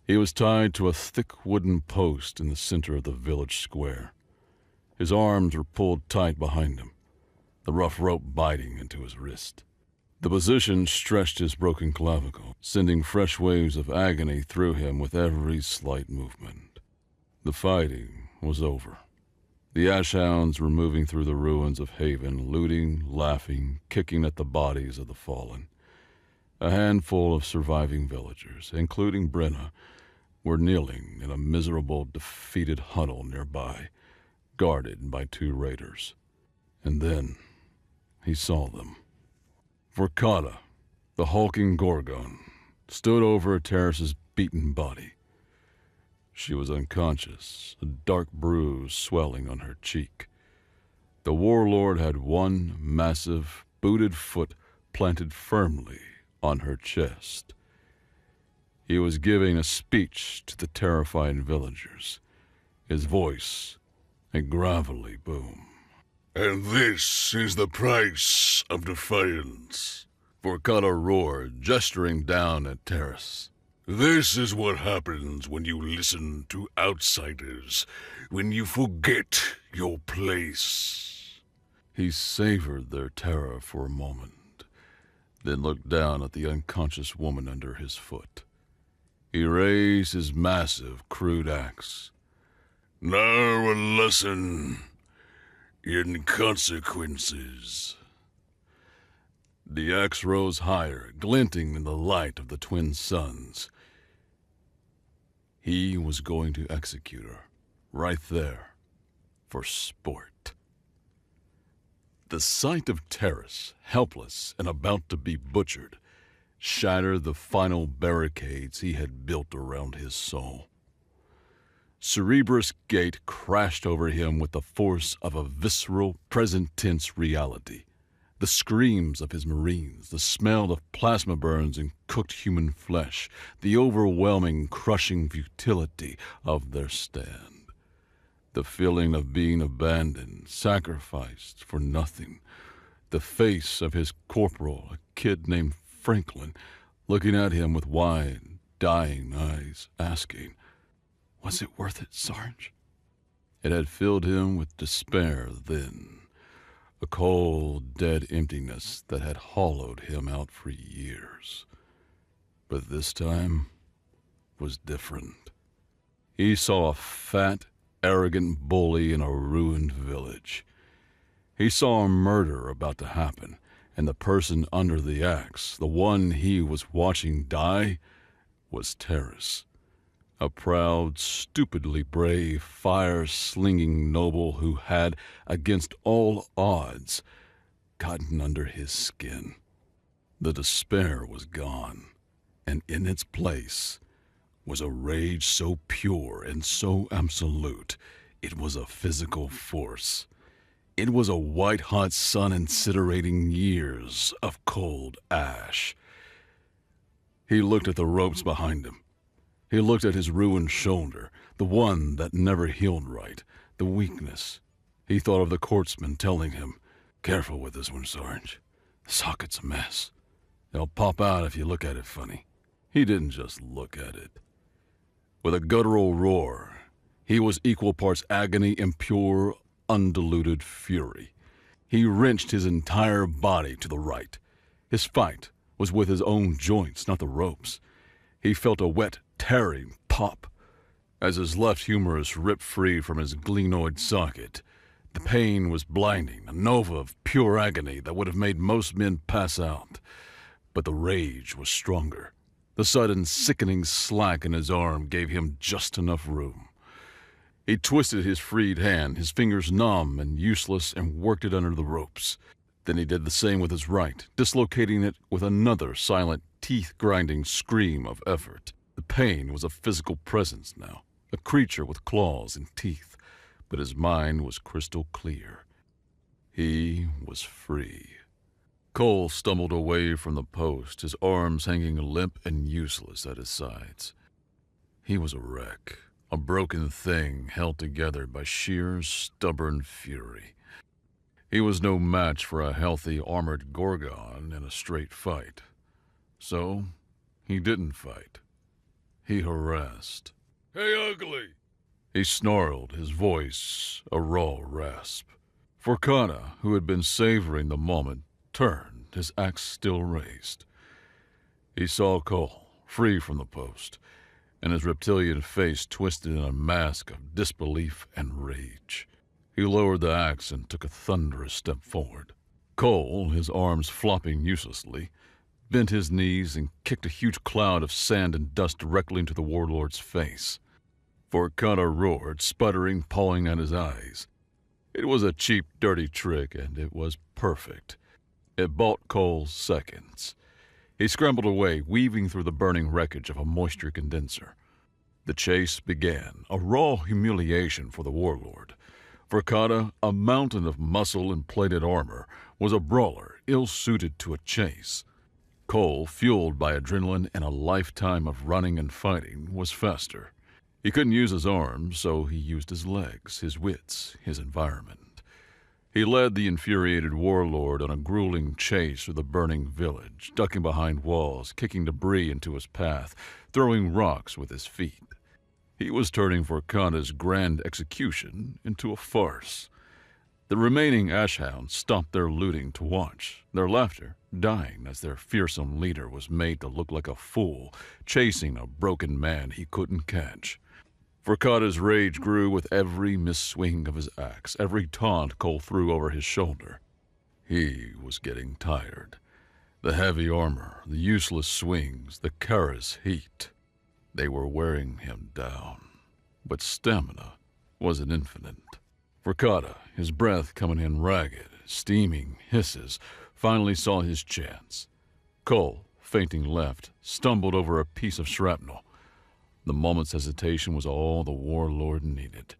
He was tied to a thick wooden post in the center of the village square. His arms were pulled tight behind him, the rough rope biting into his wrist. The position stretched his broken clavicle, sending fresh waves of agony through him with every slight movement. The fighting was over. The ashhounds were moving through the ruins of Haven, looting, laughing, kicking at the bodies of the fallen. A handful of surviving villagers, including Brenna, were kneeling in a miserable, defeated huddle nearby, guarded by 2 raiders. And then he saw them. Vorkata, the hulking Gorgon, stood over Terrace's beaten body. She was unconscious, a dark bruise swelling on her cheek. The warlord had one massive, booted foot planted firmly on her chest. He was giving a speech to the terrified villagers, his voice a gravelly boom. And this is the price of defiance. Vorkata roared, gesturing down at Terrace. This is what happens when you listen to outsiders, when you forget your place. He savored their terror for a moment, then looked down at the unconscious woman under his foot. He raised his massive, crude axe. Now a lesson in consequences. The axe rose higher, glinting in the light of the twin suns. He was going to execute her, right there, for sport. The sight of Terrace, helpless and about to be butchered, shattered the final barricades he had built around his soul. Cerebrus Gate crashed over him with the force of a visceral, present-tense reality. The screams of his marines, the smell of plasma burns and cooked human flesh, the overwhelming, crushing futility of their stand. The feeling of being abandoned, sacrificed for nothing. The face of his corporal, a kid named Franklin, looking at him with wide, dying eyes, asking, "Was it worth it, Sarge?" It had filled him with despair then, a cold, dead emptiness that had hollowed him out for years. But this time was different. He saw a fat, arrogant bully in a ruined village. He saw a murder about to happen, and the person under the axe, the one he was watching die, was Terrace. A proud, stupidly brave, fire-slinging noble who had, against all odds, gotten under his skin. The despair was gone, and in its place was a rage so pure and so absolute, it was a physical force. It was a white-hot sun incinerating years of cold ash. He looked at the ropes behind him. He looked at his ruined shoulder, the one that never healed right, the weakness. He thought of the courtsman telling him, "Careful with this one, Sarge. The socket's a mess. They'll pop out if you look at it funny." He didn't just look at it. With a guttural roar, he was equal parts agony and pure, undiluted fury. He wrenched his entire body to the right. His fight was with his own joints, not the ropes. He felt a wet, tearing pop, As his left humerus ripped free from his glenoid socket, the pain was blinding, a nova of pure agony that would have made most men pass out. But the rage was stronger. The sudden, sickening slack in his arm gave him just enough room. He twisted his freed hand, his fingers numb and useless, and worked it under the ropes. Then he did the same with his right, dislocating it with another silent, teeth-grinding scream of effort. The pain was a physical presence now, a creature with claws and teeth, but his mind was crystal clear. He was free. Cole stumbled away from the post, his arms hanging limp and useless at his sides. He was a wreck, a broken thing held together by sheer, stubborn fury. He was no match for a healthy, armored Gorgon in a straight fight. So, he didn't fight. He harassed. "Hey, ugly!" He snarled, his voice a raw rasp. Forcana, who had been savoring the moment, turned, his axe still raised. He saw Cole, free from the post, and his reptilian face twisted in a mask of disbelief and rage. He lowered the axe and took a thunderous step forward. Cole, his arms flopping uselessly, bent his knees and kicked a huge cloud of sand and dust directly into the warlord's face. Forcana roared, sputtering, pawing at his eyes. It was a cheap, dirty trick, and it was perfect. It bought Cole seconds. He scrambled away, weaving through the burning wreckage of a moisture condenser. The chase began, a raw humiliation for the warlord. Forcana, a mountain of muscle and plated armor, was a brawler ill-suited to a chase. Cole, fueled by adrenaline and a lifetime of running and fighting, was faster. He couldn't use his arms, so he used his legs, his wits, his environment. He led the infuriated warlord on a grueling chase through the burning village, ducking behind walls, kicking debris into his path, throwing rocks with his feet. He was turning Forcana's grand execution into a farce. The remaining ashhounds stopped their looting to watch, their laughter dying as their fearsome leader was made to look like a fool, chasing a broken man he couldn't catch. Forcana's rage grew with every misswing of his axe, every taunt Cole threw over his shoulder. He was getting tired. The heavy armor, the useless swings, the Kara's heat. They were wearing him down. But stamina wasn't infinite. Forcana, his breath coming in ragged, steaming hisses, finally saw his chance. Cole, fainting left, stumbled over a piece of shrapnel. The moment's hesitation was all the warlord needed.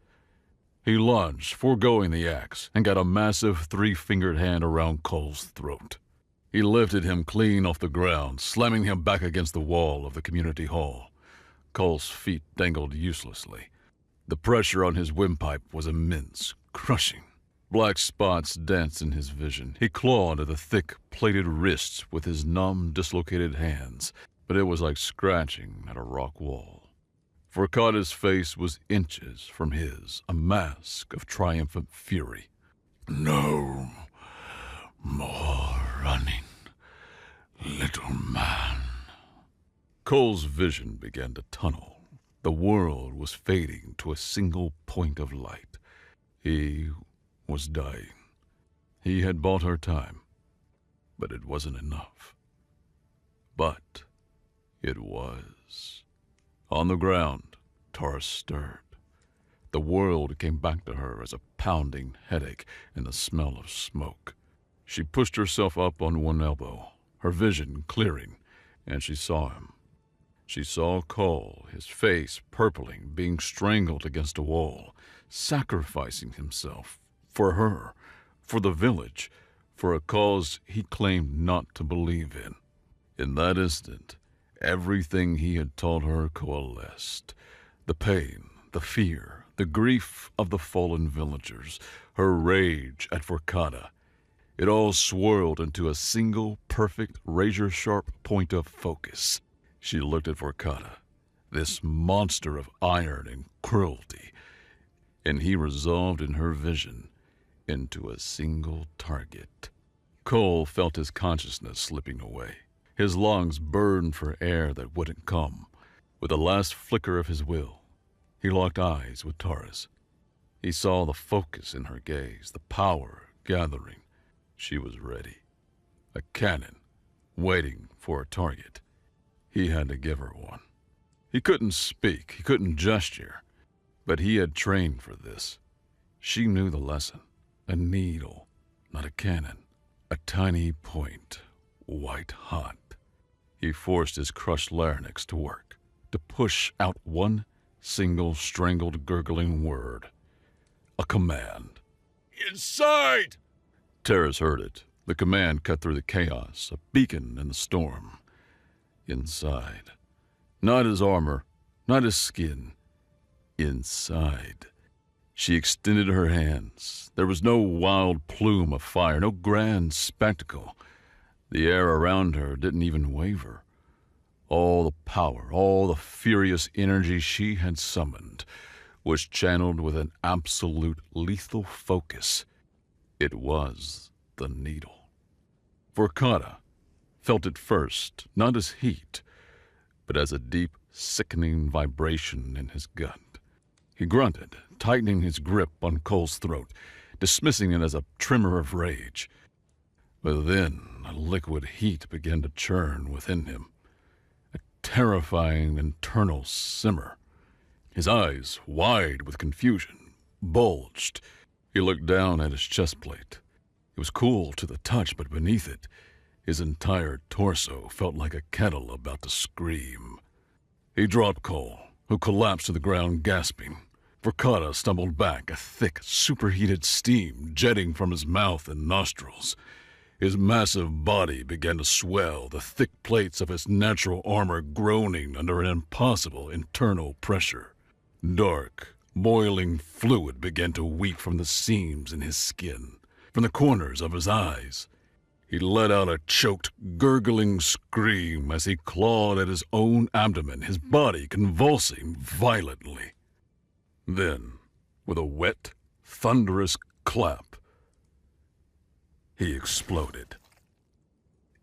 He lunged, foregoing the axe, and got a massive three-fingered hand around Cole's throat. He lifted him clean off the ground, slamming him back against the wall of the community hall. Cole's feet dangled uselessly. The pressure on his windpipe was immense, crushing. Black spots danced in his vision. He clawed at the thick, plated wrists with his numb, dislocated hands, but it was like scratching at a rock wall. Forcana's face was inches from his, a mask of triumphant fury. "No more running, little man." Cole's vision began to tunnel. The world was fading to a single point of light. He was dying. He had bought her time, but it wasn't enough. But it was. On the ground, Tara stirred. The world came back to her as a pounding headache and the smell of smoke. She pushed herself up on one elbow, her vision clearing, and she saw him. She saw Cole, his face purpling, being strangled against a wall, sacrificing himself for her, for the village, for a cause he claimed not to believe in. In that instant, everything he had taught her coalesced. The pain, the fear, the grief of the fallen villagers, her rage at Forcana. It all swirled into a single, perfect, razor-sharp point of focus. She looked at Forcana, this monster of iron and cruelty, and he resolved in her vision into a single target. Cole felt his consciousness slipping away. His lungs burned for air that wouldn't come. With the last flicker of his will, He locked eyes with Taurus. He saw the focus in her gaze, the power gathering. She was ready. A cannon, waiting for a target. He had to give her one. He couldn't speak, he couldn't gesture, but he had trained for this. She knew the lesson. A needle, not a cannon. A tiny point, white hot. He forced his crushed larynx to work, to push out one single strangled, gurgling word. A command. Inside! Terrace heard it. The command cut through the chaos, a beacon in the storm. Inside. Not his armor, not his skin. Inside. She extended her hands. There was no wild plume of fire, no grand spectacle. The air around her didn't even waver. All the power, all the furious energy she had summoned was channeled with an absolute lethal focus. It was the needle. Vorkata felt it first, not as heat, but as a deep, sickening vibration in his gut. He grunted, tightening his grip on Cole's throat, dismissing it as a tremor of rage. But then a liquid heat began to churn within him, a terrifying internal simmer. His eyes, wide with confusion, bulged. He looked down at his chest plate. It was cool to the touch, but beneath it, his entire torso felt like a kettle about to scream. He dropped Cole, who collapsed to the ground gasping. Vorkata stumbled back, a thick, superheated steam jetting from his mouth and nostrils. His massive body began to swell, the thick plates of his natural armor groaning under an impossible internal pressure. Dark, boiling fluid began to weep from the seams in his skin, from the corners of his eyes. He let out a choked, gurgling scream as he clawed at his own abdomen, his body convulsing violently. Then, with a wet, thunderous clap, he exploded.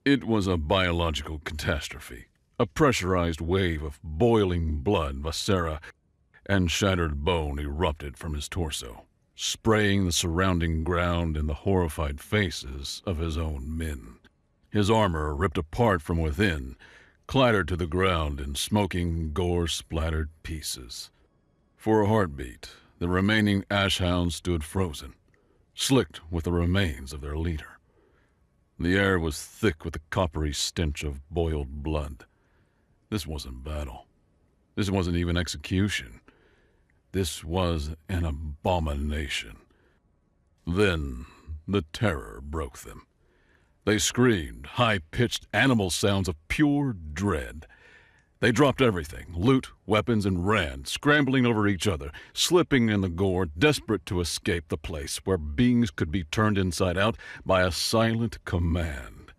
It was a biological catastrophe, a pressurized wave of boiling blood, viscera, and shattered bone erupted from his torso, spraying the surrounding ground in the horrified faces of his own men. His armor, ripped apart from within, clattered to the ground in smoking, gore-splattered pieces. For a heartbeat, the remaining ashhounds stood frozen, slicked with the remains of their leader. The air was thick with the coppery stench of boiled blood. This wasn't battle. This wasn't even execution. This was an abomination. Then the terror broke them. They screamed, high-pitched animal sounds of pure dread. They dropped everything, loot, weapons, and ran, scrambling over each other, slipping in the gore, desperate to escape the place where beings could be turned inside out by a silent command.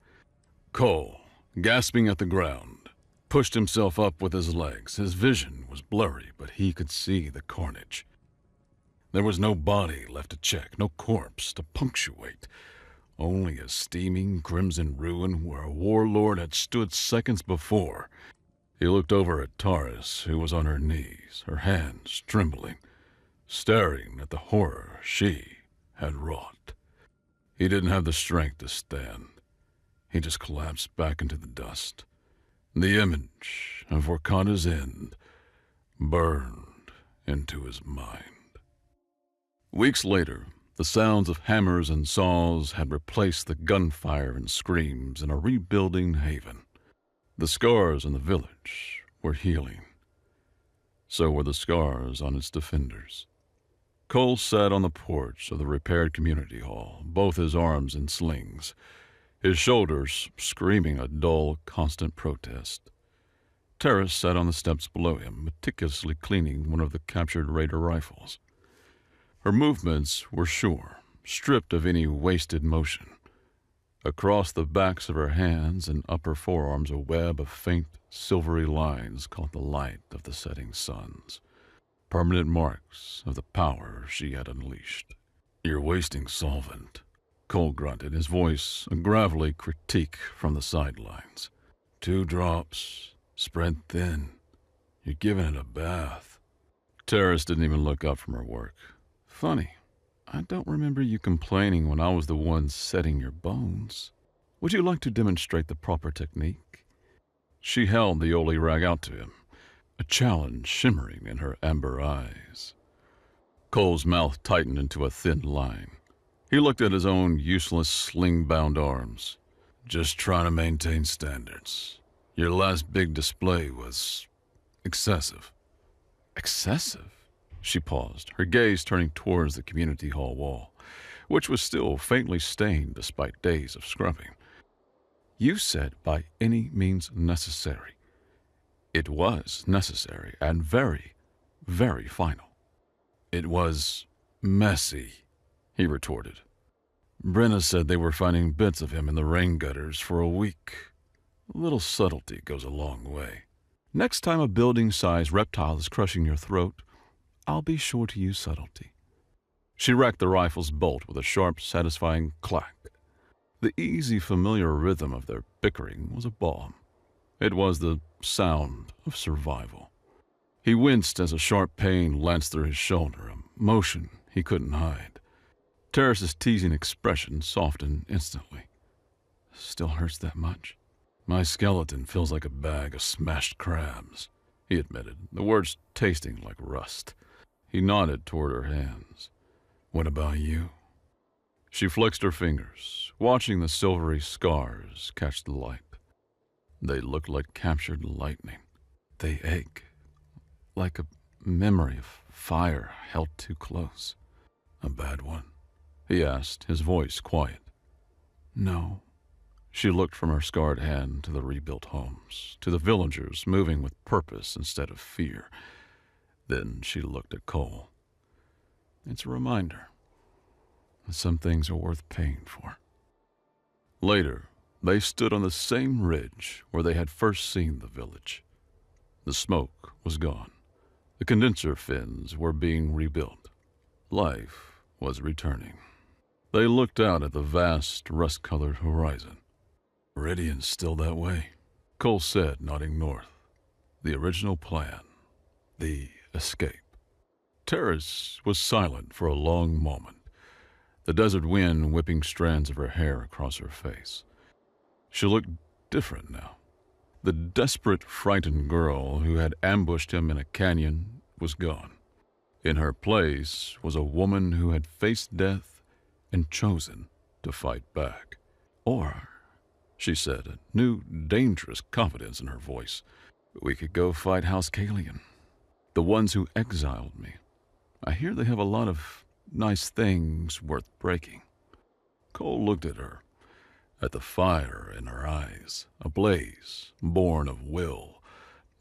Cole, gasping at the ground, pushed himself up with his legs. His vision was blurry, but he could see the carnage. There was no body left to check, no corpse to punctuate. Only a steaming crimson ruin where a warlord had stood seconds before. He looked over at Taurus, who was on her knees, her hands trembling, staring at the horror she had wrought. He didn't have the strength to stand. He just collapsed back into the dust. The image of Vorkata's end burned into his mind. Weeks later, the sounds of hammers and saws had replaced the gunfire and screams in a rebuilding haven. The scars in the village were healing. So were the scars on its defenders. Cole sat on the porch of the repaired community hall, both his arms in slings, his shoulders screaming a dull, constant protest. Terrace sat on the steps below him, meticulously cleaning one of the captured raider rifles. Her movements were sure, stripped of any wasted motion. Across the backs of her hands and upper forearms, a web of faint, silvery lines caught the light of the setting suns, permanent marks of the power she had unleashed. "You're wasting solvent," Cole grunted, his voice a gravelly critique from the sidelines. 2 drops, spread thin. You're giving it a bath. Terrace didn't even look up from her work. Funny, I don't remember you complaining when I was the one setting your bones. Would you like to demonstrate the proper technique? She held the Oli rag out to him, a challenge shimmering in her amber eyes. Cole's mouth tightened into a thin line. He looked at his own useless sling-bound arms. Just trying to maintain standards. Your last big display was excessive. Excessive? She paused, her gaze turning towards the community hall wall, which was still faintly stained despite days of scrubbing. You said by any means necessary. It was necessary and very, very final. It was messy, he retorted. Brenna said they were finding bits of him in the rain gutters for a week. A little subtlety goes a long way. Next time a building-sized reptile is crushing your throat, I'll be sure to use subtlety. She racked the rifle's bolt with a sharp, satisfying clack. The easy, familiar rhythm of their bickering was a balm. It was the sound of survival. He winced as a sharp pain lanced through his shoulder, a motion he couldn't hide. Terrace's teasing expression softened instantly. Still hurts that much? My skeleton feels like a bag of smashed crabs, he admitted, the words tasting like rust. He nodded toward her hands. What about you? She flexed her fingers, watching the silvery scars catch the light. They looked like captured lightning. They ache, like a memory of fire held too close. A bad one? He asked, his voice quiet. No. She looked from her scarred hand to the rebuilt homes, to the villagers moving with purpose instead of fear. Then she looked at Cole. It's a reminder that some things are worth paying for. Later, they stood on the same ridge where they had first seen the village. The smoke was gone. The condenser fins were being rebuilt. Life was returning. They looked out at the vast, rust-colored horizon. Meridian's still that way, Cole said, nodding north. The original plan. The escape. Terrace was silent for a long moment, the desert wind whipping strands of her hair across her face. She looked different now. The desperate, frightened girl who had ambushed him in a canyon was gone. In her place was a woman who had faced death and chosen to fight back. Or, she said, a new, dangerous confidence in her voice, we could go fight House Kalian, the ones who exiled me. I hear they have a lot of nice things worth breaking. Cole looked at her, at the fire in her eyes, a blaze born of will,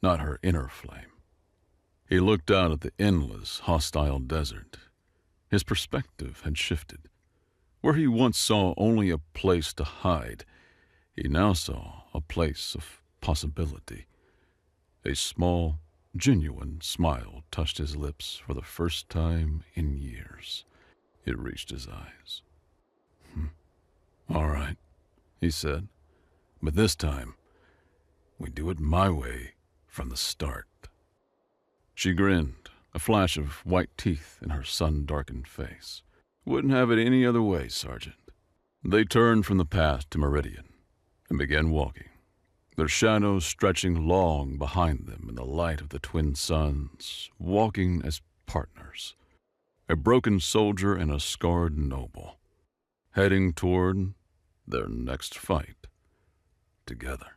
not her inner flame. He looked out at the endless, hostile desert. His perspective had shifted. Where he once saw only a place to hide, he now saw a place of possibility. A small, genuine smile touched his lips for the first time in years. It reached his eyes. All right, he said, but this time, we do it my way from the start. She grinned, a flash of white teeth in her sun-darkened face. Wouldn't have it any other way, Sergeant. They turned from the path to Meridian and began walking, their shadows stretching long behind them in the light of the twin suns, walking as partners, a broken soldier and a scarred noble, heading toward their next fight together.